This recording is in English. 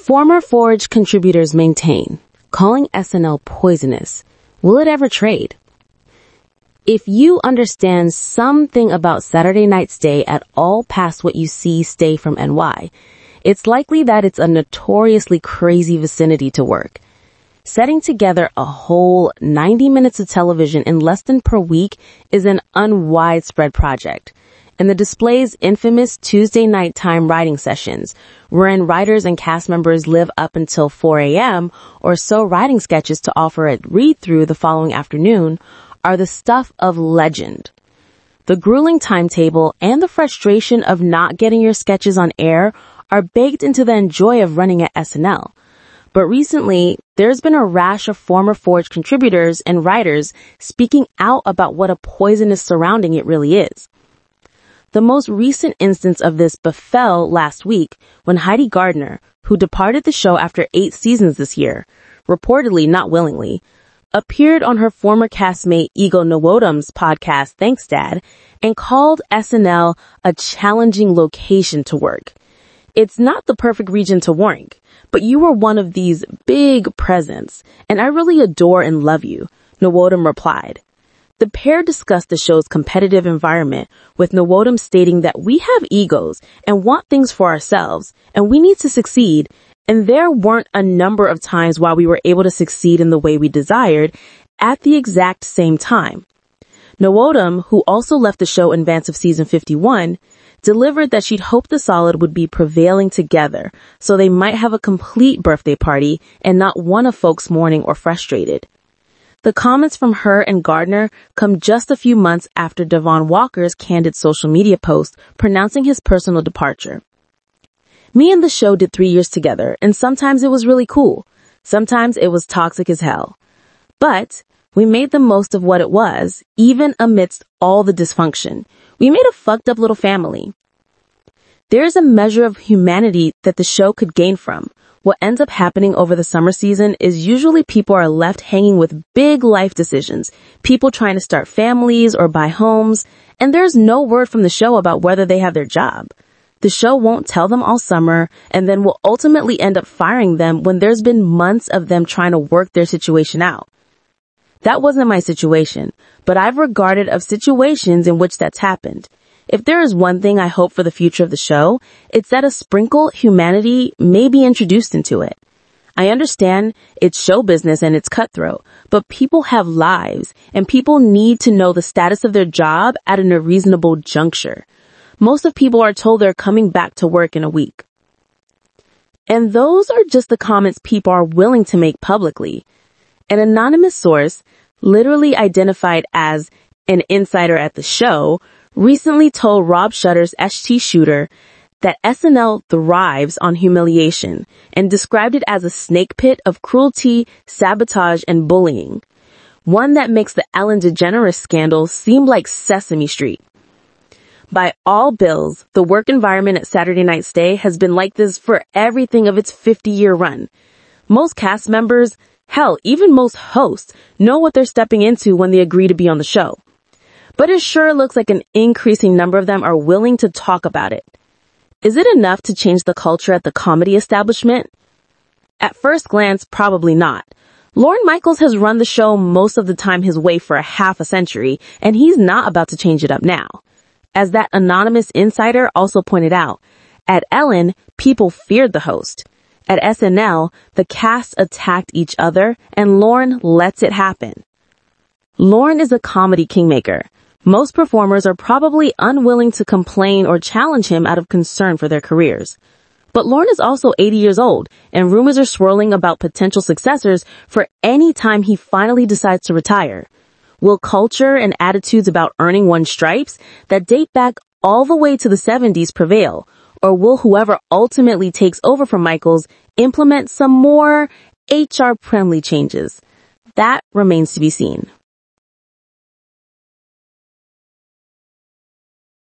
Former Forge contributors maintain, calling SNL poisonous. Will it ever trade? If you understand something about Saturday Night Stay at all past what you see Stay from NY, it's likely that it's a notoriously crazy vicinity to work. Setting together a whole 90 minutes of television in less than per week is an unwidespread project. And the display's infamous Tuesday nighttime writing sessions, wherein writers and cast members live up until 4 a.m. or so writing sketches to offer a read-through the following afternoon, are the stuff of legend. The grueling timetable and the frustration of not getting your sketches on air are baked into the joy of running at SNL. But recently, there's been a rash of former Forge contributors and writers speaking out about what a poisonous surrounding it really is. The most recent instance of this befell last week when Heidi Gardner, who departed the show after 8 seasons this year, reportedly not willingly, appeared on her former castmate Ego Nwodom's podcast Thanks Dad and called SNL a challenging location to work. It's not the perfect region to work, but you were one of these big presents, and I really adore and love you, Nwodum replied. The pair discussed the show's competitive environment, with Nwodum stating that we have egos and want things for ourselves, and we need to succeed, and there weren't a number of times while we were able to succeed in the way we desired at the exact same time. Nwodum, who also left the show in advance of season 51, delivered that she'd hoped the Solid would be prevailing together so they might have a complete birthday party and not one of folks mourning or frustrated. The comments from her and Gardner come just a few months after Devon Walker's candid social media post pronouncing his personal departure. Me and the show did 3 years together, and sometimes it was really cool. Sometimes it was toxic as hell. But we made the most of what it was, even amidst all the dysfunction. We made a fucked up little family. There's a measure of humanity that the show could gain from. What ends up happening over the summer season is usually people are left hanging with big life decisions, people trying to start families or buy homes, and there's no word from the show about whether they have their job. The show won't tell them all summer and then will ultimately end up firing them when there's been months of them trying to work their situation out. That wasn't my situation, but I've regarded of situations in which that's happened. If there is one thing I hope for the future of the show, it's that a sprinkle humanity may be introduced into it. I understand it's show business and it's cutthroat, but people have lives and people need to know the status of their job at a reasonable juncture. Most of people are told they're coming back to work in a week. And those are just the comments people are willing to make publicly. An anonymous source, literally identified as an insider at the show, recently told Rob Shutter's ST Shooter that SNL thrives on humiliation and described it as a snake pit of cruelty, sabotage, and bullying. One that makes the Ellen DeGeneres scandal seem like Sesame Street. By all bills, the work environment at Saturday Night Stay has been like this for everything of its 50-year run. Most cast members, hell, even most hosts, know what they're stepping into when they agree to be on the show. But it sure looks like an increasing number of them are willing to talk about it. Is it enough to change the culture at the comedy establishment? At first glance, probably not. Lorne Michaels has run the show most of the time his way for a half a century, and he's not about to change it up now. As that anonymous insider also pointed out, at Ellen, people feared the host. At SNL, the cast attacked each other, and Lorne lets it happen. Lorne is a comedy kingmaker. Most performers are probably unwilling to complain or challenge him out of concern for their careers. But Lorne is also 80 years old, and rumors are swirling about potential successors for any time he finally decides to retire. Will culture and attitudes about earning one's stripes that date back all the way to the 70s prevail? Or will whoever ultimately takes over from Michaels implement some more HR-friendly changes? That remains to be seen.